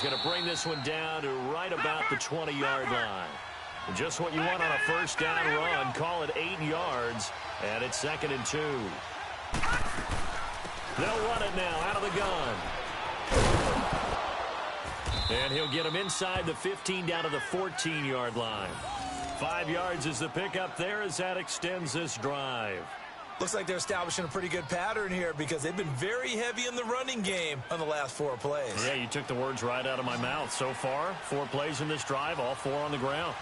going to bring this one down to right about the 20-yard line. Just what you want on a first down run. Call it 8 yards, and it's 2nd and 2. They'll run it now out of the gun. And he'll get him inside the 15 down to the 14-yard line. 5 yards is the pickup there as that extends this drive. Looks like they're establishing a pretty good pattern here because they've been very heavy in the running game on the last 4 plays. Yeah, you took the words right out of my mouth. So far, 4 plays in this drive, all 4 on the ground.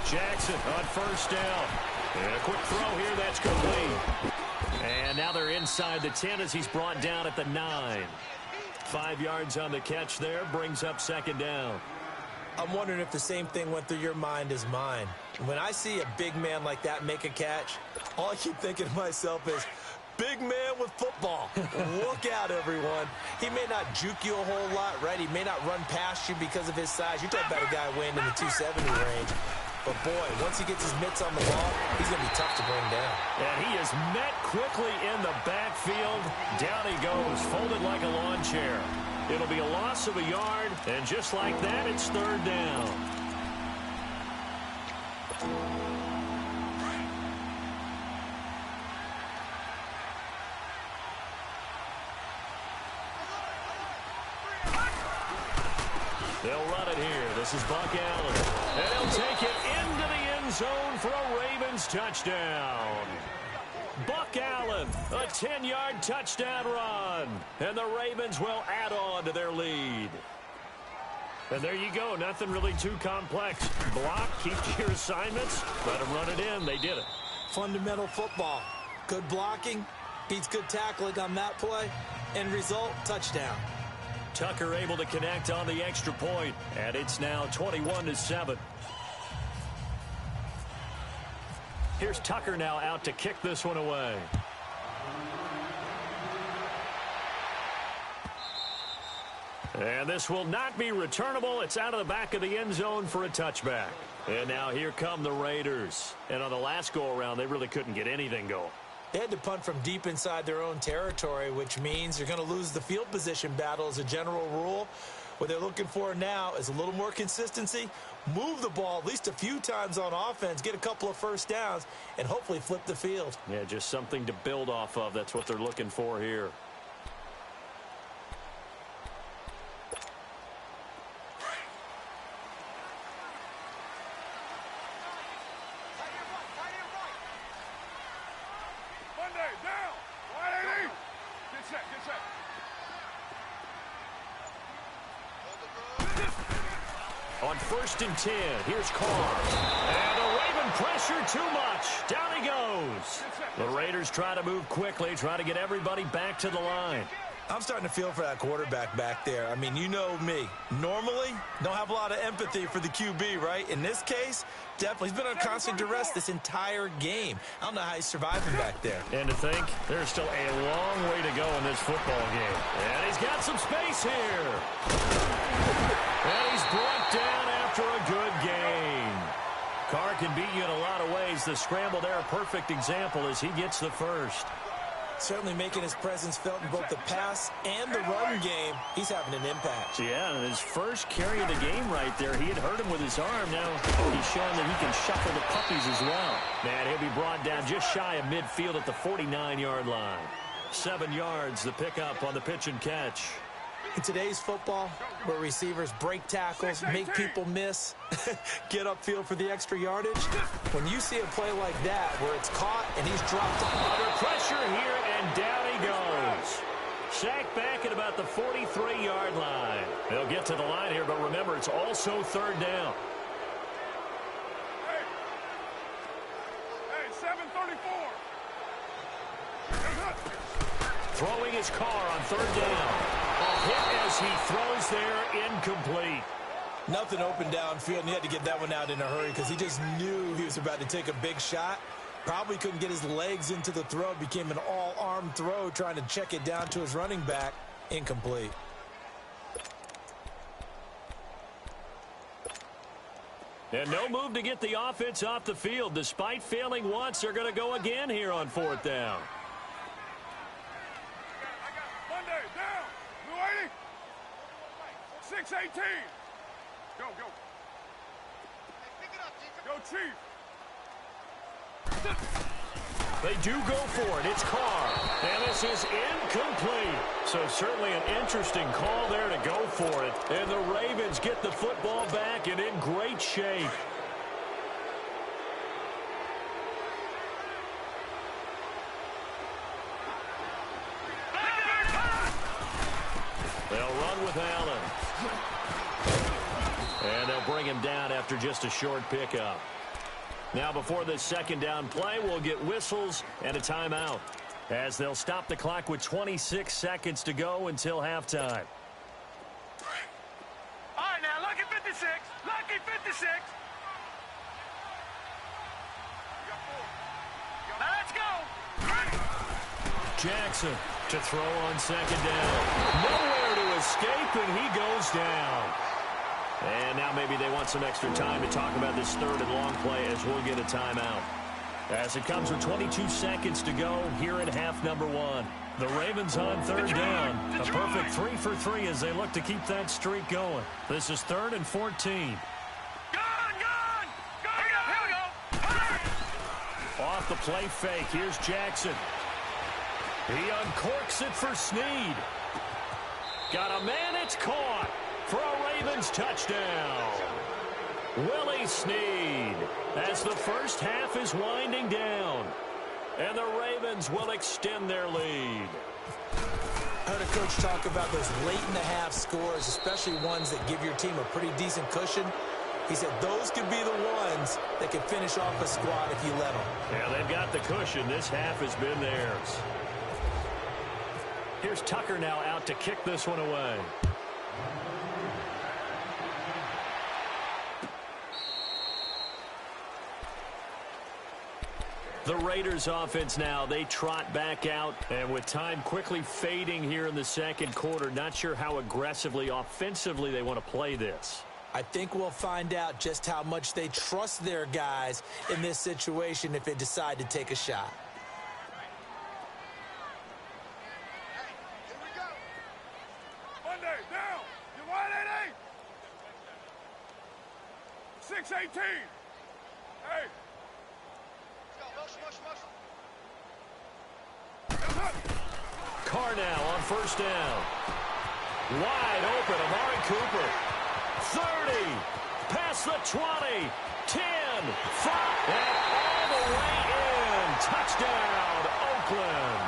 Jackson on first down. And a quick throw here, that's complete. And now they're inside the 10 as he's brought down at the 9. 5 yards on the catch there, brings up 2nd down. I'm wondering if the same thing went through your mind as mine. When I see a big man like that make a catch, all I keep thinking to myself is, big man with football. Look out, everyone. He may not juke you a whole lot, right? He may not run past you because of his size. You're talking about a guy weighing in the 270 range. But, boy, once he gets his mitts on the ball, he's going to be tough to bring down. And he is met quickly in the backfield. Down he goes, folded like a lawn chair. It'll be a loss of a yard, and just like that, it's 3rd down. They'll run it here. This is Buck Allen. And he'll take it into the end zone for a Ravens touchdown. Buck Allen, a 10-yard touchdown run. And the Ravens will add on to their lead. And there you go. Nothing really too complex. Block, keep to your assignments, let them run it in. They did it. Fundamental football. Good blocking, beats good tackling on that play. End result, touchdown. Tucker able to connect on the extra point, and it's now 21-7. Here's Tucker now out to kick this one away. And this will not be returnable. It's out of the back of the end zone for a touchback. And now here come the Raiders. And on the last go-around, they really couldn't get anything going. They had to punt from deep inside their own territory, which means you're going to lose the field position battle as a general rule. What they're looking for now is a little more consistency, move the ball at least a few times on offense, get a couple of first downs, and hopefully flip the field. Yeah, just something to build off of. That's what they're looking for here. On 1st and 10, here's Carr. And the Raven pressure too much. Down he goes. The Raiders try to move quickly, try to get everybody back to the line. I'm starting to feel for that quarterback back there. I mean, you know me. Normally, don't have a lot of empathy for the QB, right? In this case, definitely. He's been on constant duress this entire game. I don't know how he's surviving back there. And to think, there's still a long way to go in this football game. And he's got some space here. And he's brought down after a good game. Carr can beat you in a lot of ways. The scramble there, a perfect example as he gets the first. Certainly making his presence felt in both the pass and the run game. He's having an impact. Yeah, and his first carry of the game right there, he had hurt him with his arm. Now he's showing that he can shuffle the puppies as well. Man, he'll be brought down just shy of midfield at the 49-yard line. 7 yards, the pickup on the pitch and catch. In today's football, where receivers break tackles, make people miss, get upfield for the extra yardage, when you see a play like that where it's caught and he's dropped under pressure here, and down he goes. Sacked back at about the 43-yard line. They'll get to the line here, but remember, it's also 3rd down. Hey, 734. Throwing his Carr on 3rd down. A hit as he throws there, incomplete. Nothing open downfield, and he had to get that one out in a hurry because he just knew he was about to take a big shot. Probably couldn't get his legs into the throw. Became an all-arm throw trying to check it down to his running back. Incomplete. And no move to get the offense off the field. Despite failing once, they're going to go again here on 4th down. Monday, down. Blue 80. 618. Go. Go, Chief. They do go for it. It's Carr. And this is incomplete. So certainly an interesting call there to go for it. And the Ravens get the football back and in great shape. They'll run with Allen. And they'll bring him down after just a short pickup. Now before this 2nd down play, we'll get whistles and a timeout, as they'll stop the clock with 26 seconds to go until halftime. All right, now, lucky 56. Lucky 56. Now let's go. Jackson to throw on 2nd down. Nowhere to escape, and he goes down. And now maybe they want some extra time to talk about this 3rd and long play, as we'll get a timeout. As it comes with 22 seconds to go here in half number 1. The Ravens on 3rd down. A perfect 3 for 3 as they look to keep that streak going. This is 3rd and 14. Off the play fake. Here's Jackson. He uncorks it for Snead. Got a man. It's caught for a Ravens touchdown. Willie Snead, as the first half is winding down. And the Ravens will extend their lead. I heard a coach talk about those late-in-the-half scores, especially ones that give your team a pretty decent cushion. He said those could be the ones that can finish off a squad if you let them. Yeah, they've got the cushion. This half has been theirs. Here's Tucker now out to kick this one away. The Raiders offense now, they trot back out, and with time quickly fading here in the 2nd quarter, not sure how aggressively, offensively they want to play this. I think we'll find out just how much they trust their guys in this situation if they decide to take a shot. Here we go. Monday, down. You 188. 618. Hey. Carr now on 1st down. Wide open, Amari Cooper. 30, past the 20, 10, 5, and all the way in. Touchdown, Oakland.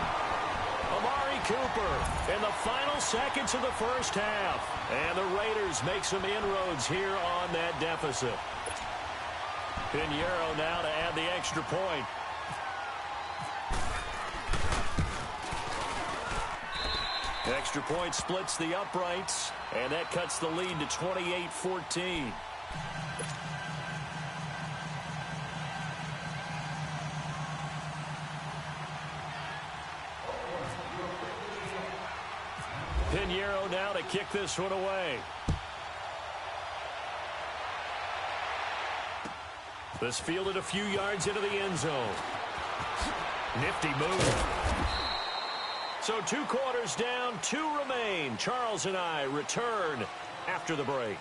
Amari Cooper in the final seconds of the first half. And the Raiders make some inroads here on that deficit. Pinheiro now to add the extra point. Extra point splits the uprights, and that cuts the lead to 28-14. Pinheiro now to kick this one away. This fielded a few yards into the end zone. Nifty move. So 2 quarters down, 2 remain. Charles and I return after the break.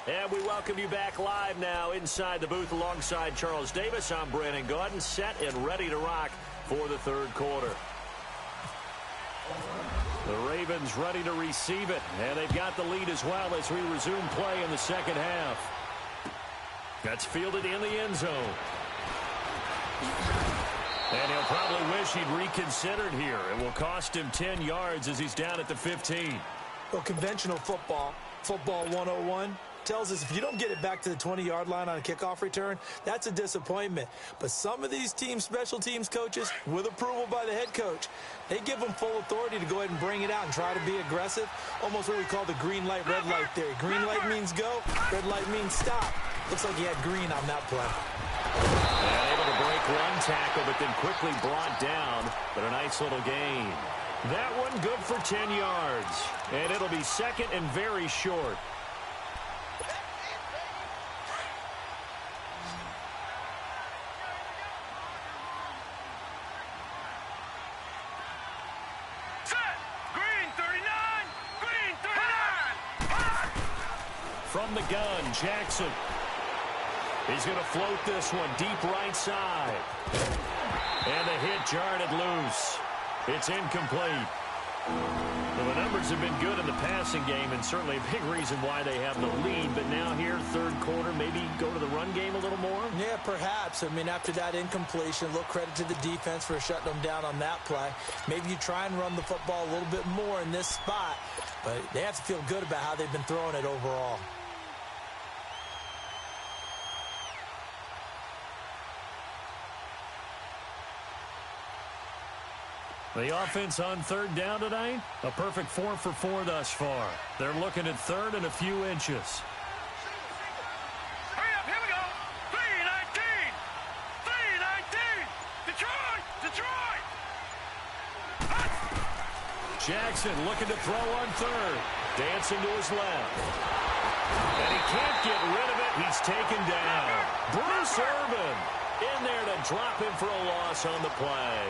And we welcome you back live now inside the booth alongside Charles Davis. I'm Brandon Gordon, set and ready to rock for the 3rd quarter. The Ravens ready to receive it, and they've got the lead as well as we resume play in the 2nd half. That's fielded in the end zone. And he'll probably wish he'd reconsidered here. It will cost him 10 yards as he's down at the 15. Well, conventional football 101, tells us if you don't get it back to the 20-yard line on a kickoff return, that's a disappointment. But some of these special teams coaches, with approval by the head coach, they give them full authority to go ahead and bring it out and try to be aggressive. Almost what we call the green light, red light theory. Green light means go, red light means stop. Looks like he had green on that play. And able to break one tackle, but then quickly brought down. But a nice little gain. That one good for 10 yards. And it'll be second and very short. from the gun. Jackson. He's going to float this one deep right side. And the hit jarred it loose. It's incomplete. Well, the numbers have been good in the passing game, and certainly a big reason why they have the lead. But now here, third quarter, maybe go to the run game a little more? Yeah, perhaps. I mean, after that incompletion, a little credit to the defense for shutting them down on that play. Maybe you try and run the football a little bit more in this spot, but they have to feel good about how they've been throwing it overall. The offense on third down tonight, a perfect 4 for 4 thus far. They're looking at third and a few inches. Hurry up, here we go. 3-19. 3-19. Detroit, Detroit. Jackson looking to throw on third. Dancing to his left. And he can't get rid of it. He's taken down. Bruce Irvin in there to drop him for a loss on the play.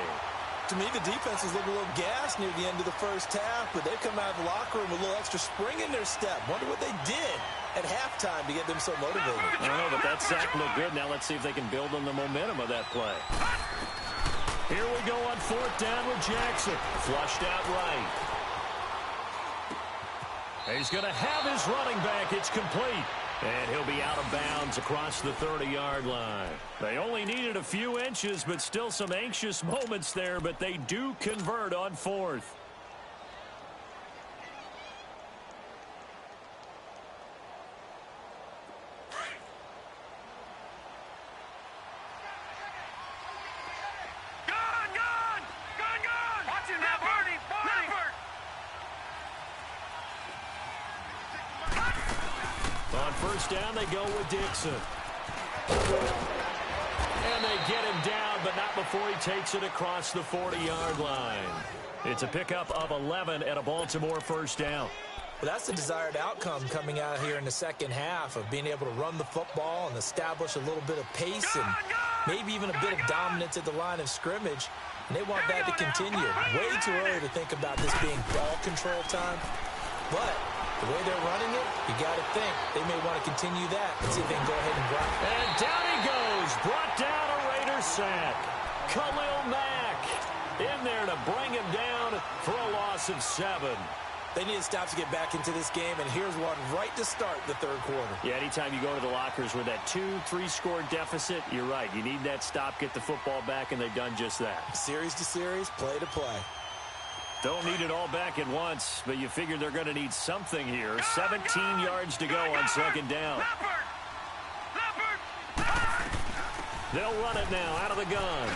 To me, the defense is looking a little gassed near the end of the first half, but they've come out of the locker room with a little extra spring in their step. Wonder what they did at halftime to get them so motivated. I don't know, but that sack looked good. Now let's see if they can build on the momentum of that play. Here we go on fourth down with Jackson. Flushed out right. He's going to have his running back. It's complete. And he'll be out of bounds across the 30-yard line. They only needed a few inches, but still some anxious moments there, but they do convert on fourth. Watch it now, Bernie. On first down, they go with Dixon. And they get him down, but not before he takes it across the 40-yard line. It's a pickup of 11 at a Baltimore first down. Well, that's the desired outcome coming out here in the second half of being able to run the football and establish a little bit of pace and maybe even a bit of dominance at the line of scrimmage. And they want that to continue. Way too early to think about this being ball control time. But the way they're running it, you got to think they may want to continue that and see if they can go ahead and grab it. And down he goes. Brought down a Raiders sack. Khalil Mack in there to bring him down for a loss of 7. They need to stop to get back into this game, and here's one right to start the third quarter. Yeah, anytime you go to the lockers with that 2-3 score deficit, you're right. You need that stop, get the football back, and they've done just that. Series to series, play to play. Don't need it all back at once, but you figure they're going to need something here. 17 yards to go on second down. They'll run it now out of the gun.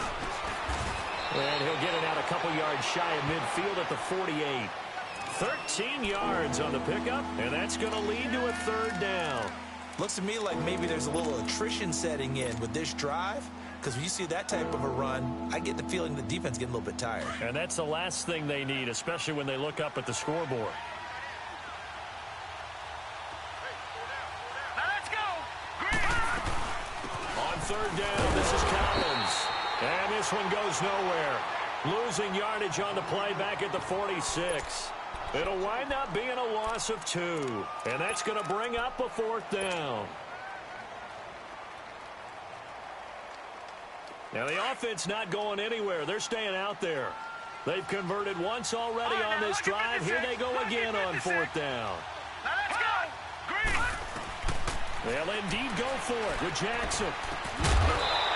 And he'll get it out a couple yards shy of midfield at the 48. 13 yards on the pickup, and that's going to lead to a third down. Looks to me like maybe there's a little attrition setting in with this drive, because when you see that type of a run, I get the feeling the defense getting a little bit tired. And that's the last thing they need, especially when they look up at the scoreboard. Now let's go. On third down, this is Collins. And this one goes nowhere. Losing yardage on the play back at the 46. It'll wind up being a loss of 2. And that's going to bring up a fourth down. Now the offense not going anywhere. They're staying out there. They've converted once already on this drive. Here they go again on fourth down. Now let's go. Green. They'll indeed go for it with Jackson.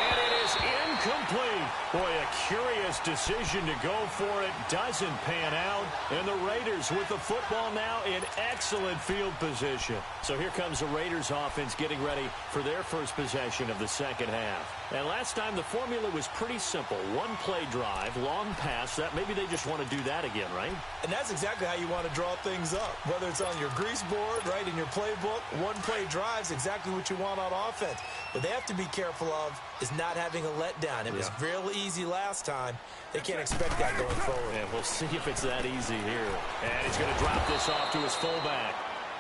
And it is incomplete. Boy, a curious decision to go for it. Doesn't pan out. And the Raiders with the football now in excellent field position. So here comes the Raiders offense getting ready for their first possession of the second half. And last time the formula was pretty simple. One play drive, long pass. That maybe they just want to do that again, right? And that's exactly how you want to draw things up. Whether it's on your grease board, right, in your playbook, one play drive is exactly what you want on offense. What they have to be careful of is not having a letdown. It was real easy last time. They can't expect that going forward. And we'll see if it's that easy here. And he's going to drop this off to his fullback.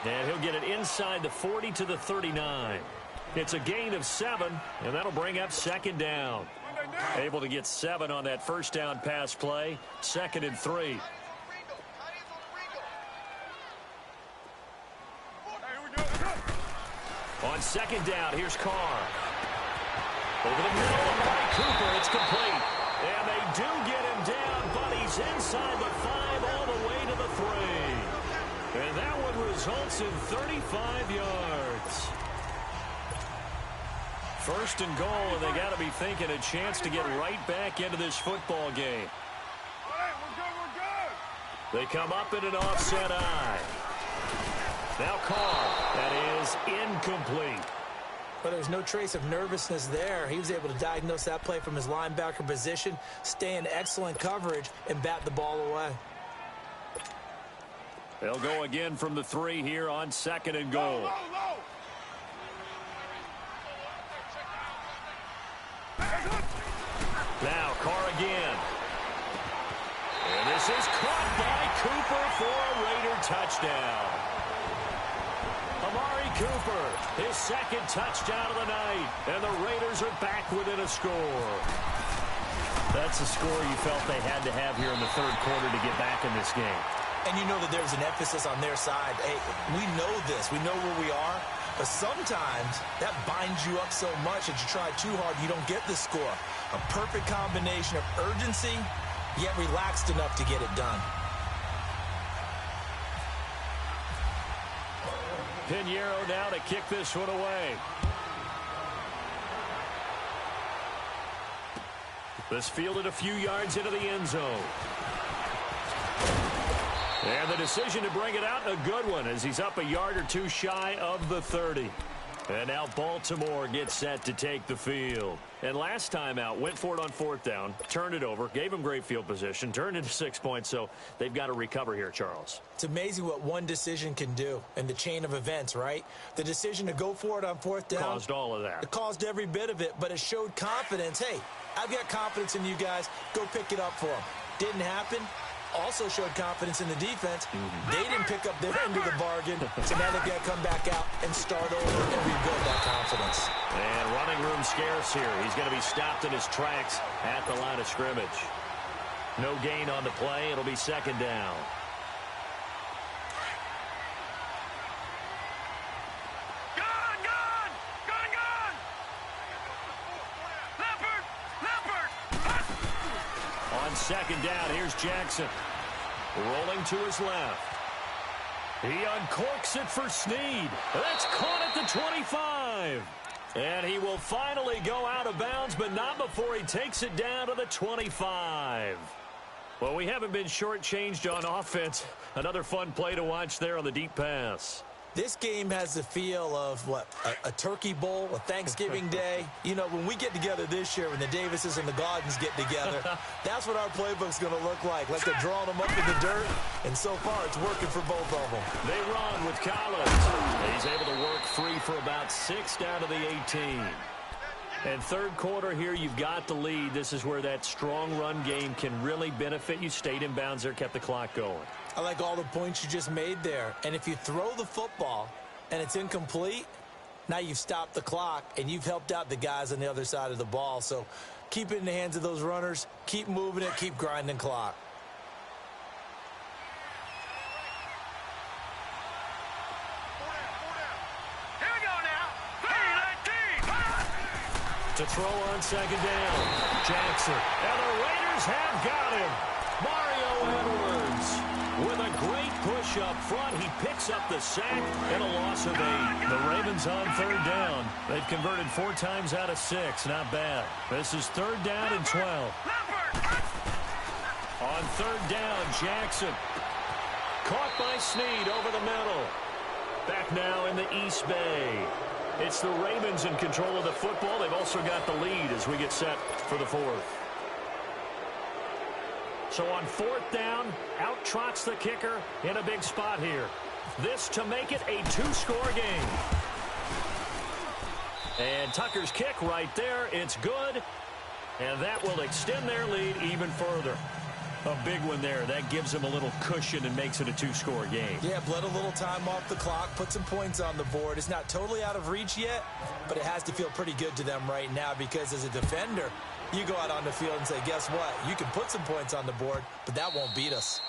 And he'll get it inside the 40 to the 39. It's a gain of 7, and that'll bring up second down. Able to get 7 on that first down pass play. 2nd and 3. Hey, here we go. On second down, here's Carr. Over the middle of Mike Cooper, it's complete. And they do get him down, but he's inside the 5 all the way to the 3. And that one results in 35 yards. First and goal, and they got to be thinking a chance to get right back into this football game. All right, we're good. They come up in an offset eye. Now Carr. That is incomplete. But there's no trace of nervousness there. He was able to diagnose that play from his linebacker position, stay in excellent coverage, and bat the ball away. They'll go again from the 3 here on second and goal. Low. Now Carr again. And this is caught by Cooper for a Raider touchdown. Amari Cooper, his second touchdown of the night, and the Raiders are back within a score. That's a score you felt they had to have here in the third quarter to get back in this game. And you know that there's an emphasis on their side. Hey, we know this. We know where we are. But sometimes that binds you up so much that you try too hard, you don't get the score. A perfect combination of urgency, yet relaxed enough to get it done. Pinheiro now to kick this one away. This fielded a few yards into the end zone. And the decision to bring it out, a good one, as he's up a yard or two shy of the 30. And now Baltimore gets set to take the field. And last time out, went for it on fourth down, turned it over, gave him great field position, turned into 6 points, so they've got to recover here, Charles. It's amazing what one decision can do in the chain of events, right? The decision to go for it on fourth down. Caused all of that. It caused every bit of it, but it showed confidence. Hey, I've got confidence in you guys. Go pick it up for them. Didn't happen. Also showed confidence in the defense. They didn't pick up their end of the bargain, so now they've got to come back out and start over and rebuild that confidence. And running room scarce here. He's going to be stopped in his tracks at the line of scrimmage. No gain on the play. It'll be second down. Second down, here's Jackson. Rolling to his left. He uncorks it for Snead. That's caught at the 25. And he will finally go out of bounds, but not before he takes it down to the 25. Well, we haven't been shortchanged on offense. Another fun play to watch there on the deep pass. This game has the feel of, a turkey bowl, a Thanksgiving day. You know, when we get together this year, when the Davises and the Gardens get together, that's what our playbook's going to look like they're drawing them up in the dirt, and so far it's working for both of them. They run with Collins. He's able to work free for about 6 down to the 18. And third quarter here, you've got the lead. This is where that strong run game can really benefit you. Stayed in bounds there, kept the clock going. I like all the points you just made there. And if you throw the football and it's incomplete, now you've stopped the clock and you've helped out the guys on the other side of the ball. So keep it in the hands of those runners. Keep moving it. Keep grinding clock. Here we go now. 3-19. To throw on second down. Jackson. And the Raiders have got him. Mario Edwards. With a great push up front, he picks up the sack and a loss of 8. The Ravens on third down. They've converted 4 times out of 6. Not bad. This is third down and 12. On third down, Jackson. Caught by Snead over the middle. Back now in the East Bay. It's the Ravens in control of the football. They've also got the lead as we get set for the fourth. So on fourth down, out trots the kicker in a big spot here. This to make it a 2-score game. And Tucker's kick right there. It's good. And that will extend their lead even further. A big one there. That gives them a little cushion and makes it a 2-score game. Yeah, bled a little time off the clock, put some points on the board. It's not totally out of reach yet, but it has to feel pretty good to them right now because as a defender, you go out on the field and say, guess what? You can put some points on the board, but that won't beat us.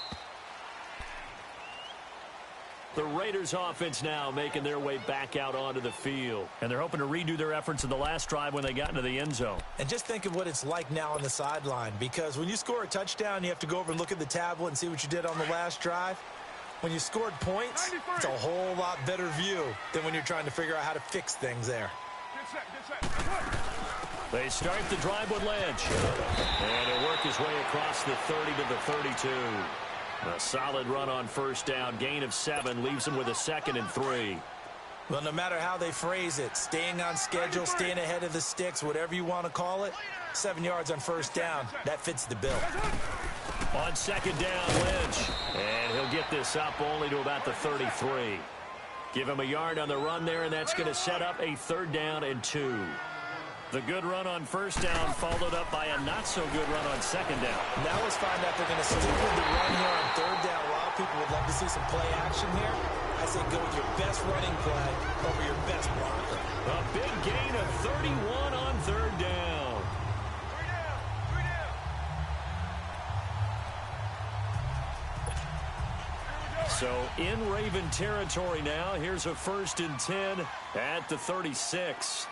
The Raiders offense now making their way back out onto the field. And they're hoping to redo their efforts in the last drive when they got into the end zone. And just think of what it's like now on the sideline, because when you score a touchdown, you have to go over and look at the tablet and see what you did on the last drive. When you scored points, it's a whole lot better view than when you're trying to figure out how to fix things there. They start the drive with Lynch. And he'll work his way across the 30 to the 32. A solid run on first down. Gain of 7 leaves him with a 2nd and 3. Well, no matter how they phrase it, staying on schedule, staying ahead of the sticks, whatever you want to call it, 7 yards on first down, that fits the bill. On 2nd down, Lynch. And he'll get this up only to about the 33. Give him a yard on the run there, and that's going to set up a 3rd down and 2. The good run on first down followed up by a not-so-good run on 2nd down. Now let's find out they're going to stick with the run here on 3rd down. A lot of people would love to see some play action here. I say go with your best running play over your best blocker. A big gain of 31 on 3rd down. So in Raven territory now. Here's a 1st and 10 at the 36.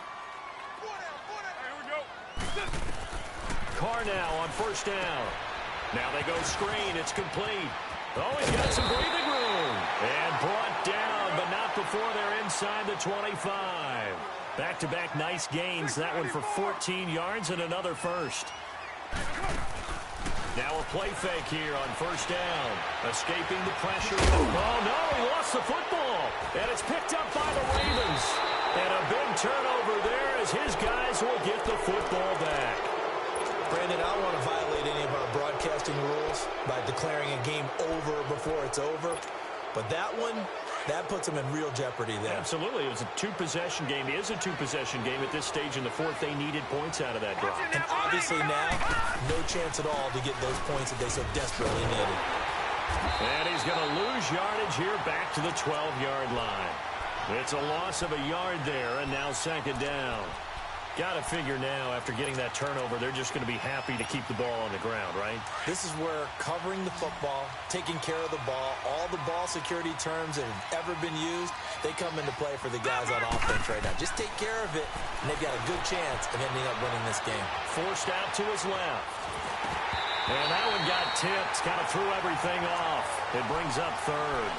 Carr now on first down. Now they go screen. It's complete. Oh, he's got some breathing room. And brought down, but not before they're inside the 25. Back-to-back nice gains. That one for 14 yards and another first. Now a play fake here on first down. Escaping the pressure. Oh, no, he lost the football. And it's picked up by the Ravens. And a big turnover there as his guys will get the football back. Brandon, I don't want to violate any of our broadcasting rules by declaring a game over before it's over. But that one, that puts them in real jeopardy there. Absolutely. It was a 2-possession game. It is a 2-possession game at this stage in the 4th. They needed points out of that drive. And obviously now, no chance at all to get those points that they so desperately needed. And he's going to lose yardage here back to the 12-yard line. It's a loss of a yard there, and now 2nd down. Got to figure now, after getting that turnover, they're just going to be happy to keep the ball on the ground, right? This is where covering the football, taking care of the ball, all the ball security terms that have ever been used, they come into play for the guys on offense right now. Just take care of it, and they've got a good chance of ending up winning this game. Forced out to his left. And that one got tipped, kind of threw everything off. It brings up 3rd.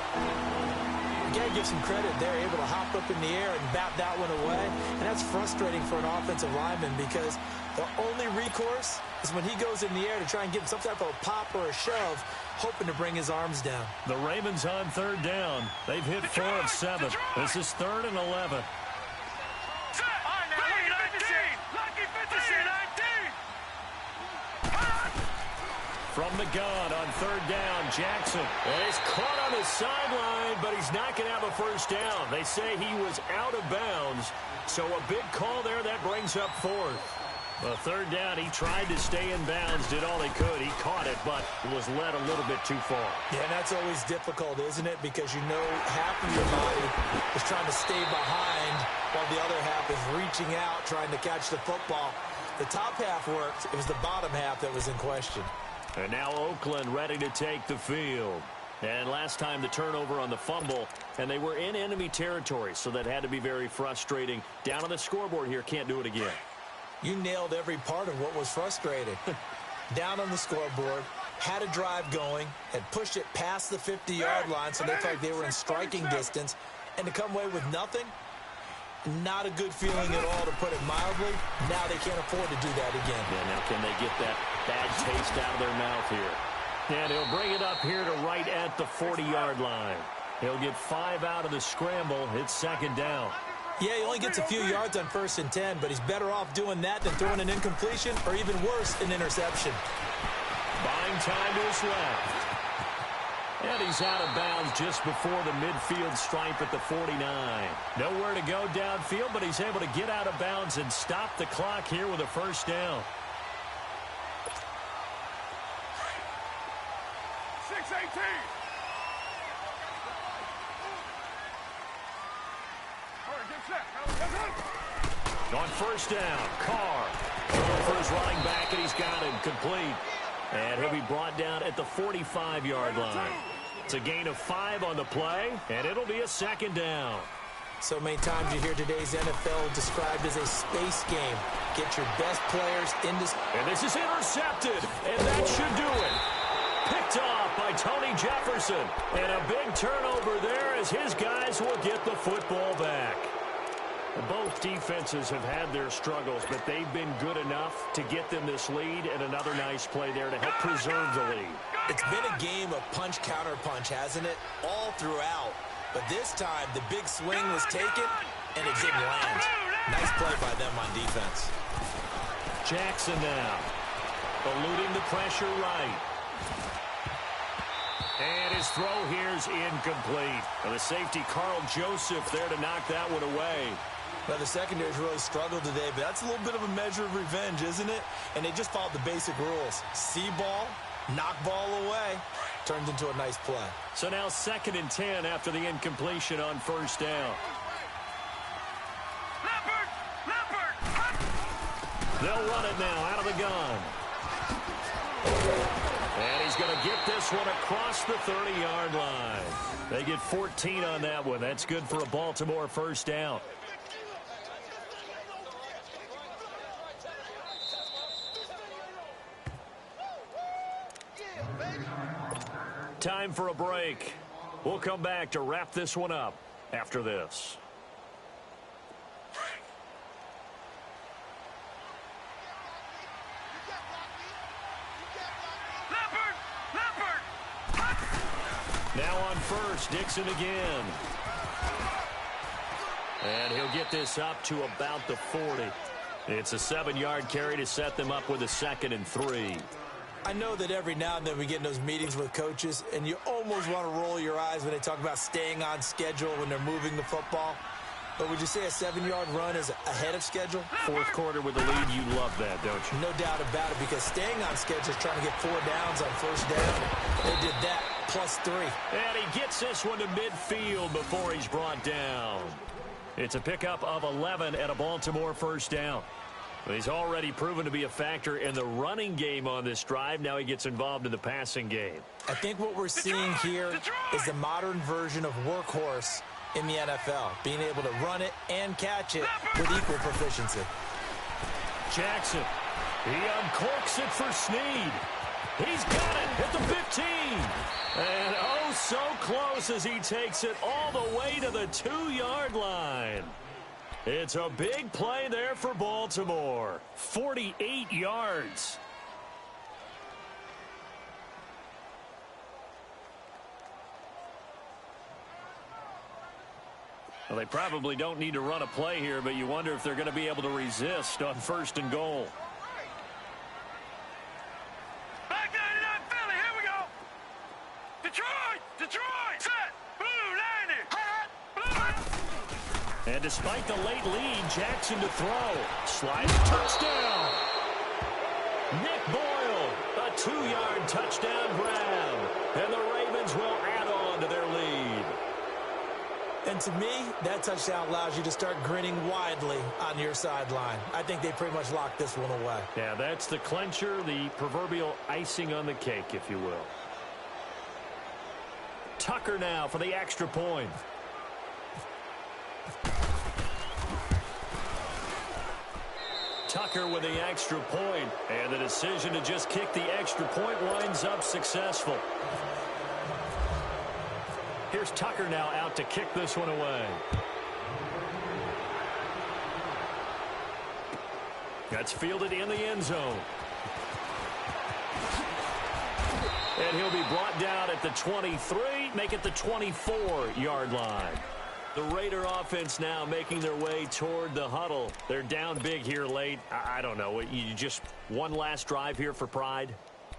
You got to give some credit. They're able to hop up in the air and bat that one away. And that's frustrating for an offensive lineman because the only recourse is when he goes in the air to try and get some type of a pop or a shove, hoping to bring his arms down. The Ravens on 3rd down. They've hit 4 of 7. This is 3rd and 11. From the gun on 3rd down, Jackson. And he's caught on the sideline, but he's not going to have a first down. They say he was out of bounds, so a big call there. That brings up 4th. The 3rd down, he tried to stay in bounds, did all he could. He caught it, but was led a little bit too far. Yeah, and that's always difficult, isn't it? Because you know half of your body is trying to stay behind while the other half is reaching out, trying to catch the football. The top half worked. It was the bottom half that was in question. And now Oakland ready to take the field. And last time the turnover on the fumble, and they were in enemy territory, so that had to be very frustrating. Down on the scoreboard here, can't do it again. You nailed every part of what was frustrating. Down on the scoreboard, had a drive going, had pushed it past the 50-yard line, so they felt like they were in striking distance, and to come away with nothing, not a good feeling at all, to put it mildly. Now they can't afford to do that again. Yeah, now can they get that bad taste out of their mouth here? And he'll bring it up here to right at the 40-yard line. He'll get 5 out of the scramble. It's 2nd down. Yeah, he only gets a few yards on 1st and 10, but he's better off doing that than throwing an incompletion or even worse, an interception. Buying time to his left. And he's out of bounds just before the midfield stripe at the 49. Nowhere to go downfield, but he's able to get out of bounds and stop the clock here with a first down. 6-18. On first down, Carr. For his running back, and he's got him complete. And he'll be brought down at the 45-yard line. It's a gain of 5 on the play, and it'll be a second down. So many times you hear today's NFL described as a space game. Get your best players into... And this is intercepted, and that should do it. Picked off by Tony Jefferson. And a big turnover there as his guys will get the football back. Both defenses have had their struggles, but they've been good enough to get them this lead, and another nice play there to help preserve the lead. It's been a game of punch-counter-punch, hasn't it? All throughout. But this time, the big swing was taken, and it didn't land. Nice play by them on defense. Jackson now, eluding the pressure right. And his throw here is incomplete. And the safety, Carl Joseph, there to knock that one away. Well, the secondary's really struggled today, but that's a little bit of a measure of revenge, isn't it? And they just followed the basic rules. See ball, knock ball away. Turns into a nice play. So now 2nd and 10 after the incompletion on first down. They'll run it now out of the gun. And he's going to get this one across the 30-yard line. They get 14 on that one. That's good for a Baltimore first down. Time for a break. We'll come back to wrap this one up after this. Now on first, Dixon again. And he'll get this up to about the 40. It's a 7-yard carry to set them up with a 2nd and 3. I know that every now and then we get in those meetings with coaches, and you almost want to roll your eyes when they talk about staying on schedule when they're moving the football. But would you say a 7-yard run is ahead of schedule? 4th quarter with the lead, you love that, don't you? No doubt about it, because staying on schedule is trying to get 4 downs on first down. They did that, plus 3. And he gets this one to midfield before he's brought down. It's a pickup of 11 at a Baltimore first down. He's already proven to be a factor in the running game on this drive. Now he gets involved in the passing game. I think what we're seeing here is the modern version of workhorse in the NFL, being able to run it and catch it with equal proficiency. Jackson, he uncorks it for Snead. He's got it at the 15. And oh, so close as he takes it all the way to the 2-yard line. It's a big play there for Baltimore. 48 yards. Well, they probably don't need to run a play here, but you wonder if they're going to be able to resist on 1st and goal. Back 99 Philly, here we go. Detroit, set, blue 90. And despite the late lead, Jackson to throw. Slides, touchdown. Nick Boyle, a 2-yard touchdown grab. And the Ravens will add on to their lead. And to me, that touchdown allows you to start grinning widely on your sideline. I think they pretty much locked this one away. Yeah, that's the clincher, the proverbial icing on the cake, if you will. Tucker now for the extra point. Tucker with the extra point, and the decision to just kick the extra point winds up successful. Here's Tucker now out to kick this one away. That's fielded in the end zone. And he'll be brought down at the 23, make it the 24-yard line. The Raider offense now making their way toward the huddle. They're down big here late. I don't know. You just one last drive here for pride?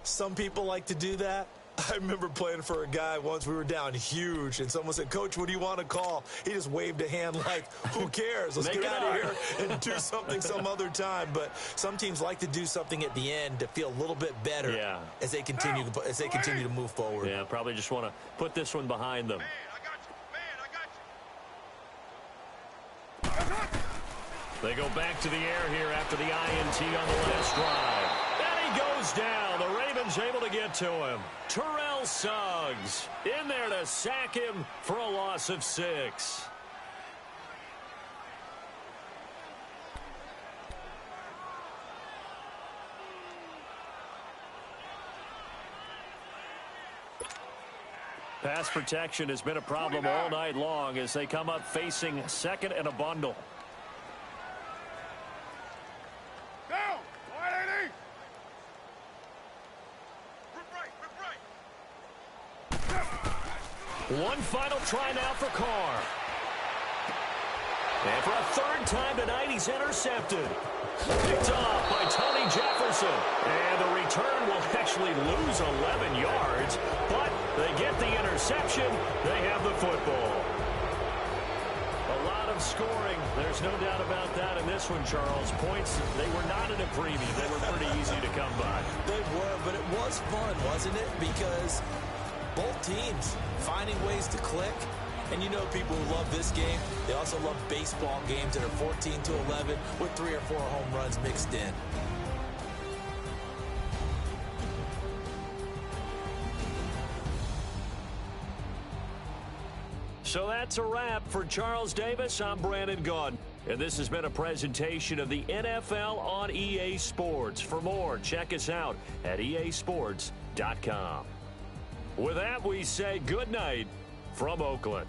Some people like to do that. I remember playing for a guy once. We were down huge, and someone said, "Coach, what do you want to call?" He just waved a hand like, who cares? Let's get out of here and do something some other time. But some teams like to do something at the end to feel a little bit better as they continue to move forward. Yeah, probably just want to put this one behind them. They go back to the air here after the INT on the last drive. And he goes down. The Ravens able to get to him. Terrell Terrell Suggs in there to sack him for a loss of 6. Pass protection has been a problem all night long as they come up facing second and a bundle. Down. 180. One final try now for Carr. And for a third time tonight, he's intercepted. Picked off by Tony Jefferson. And the return will actually lose 11 yards, but they get the interception. They have the football. A lot of scoring. There's no doubt about that in this one, Charles. Points, they were not in a preview. They were pretty easy to come by. They were, but it was fun, wasn't it? Because both teams finding ways to click. And you know people who love this game, they also love baseball games that are 14-11 with 3 or 4 home runs mixed in. So that's a wrap for Charles Davis. I'm Brandon Gaudin. And this has been a presentation of the NFL on EA Sports. For more, check us out at easports.com. With that, we say good night from Oakland.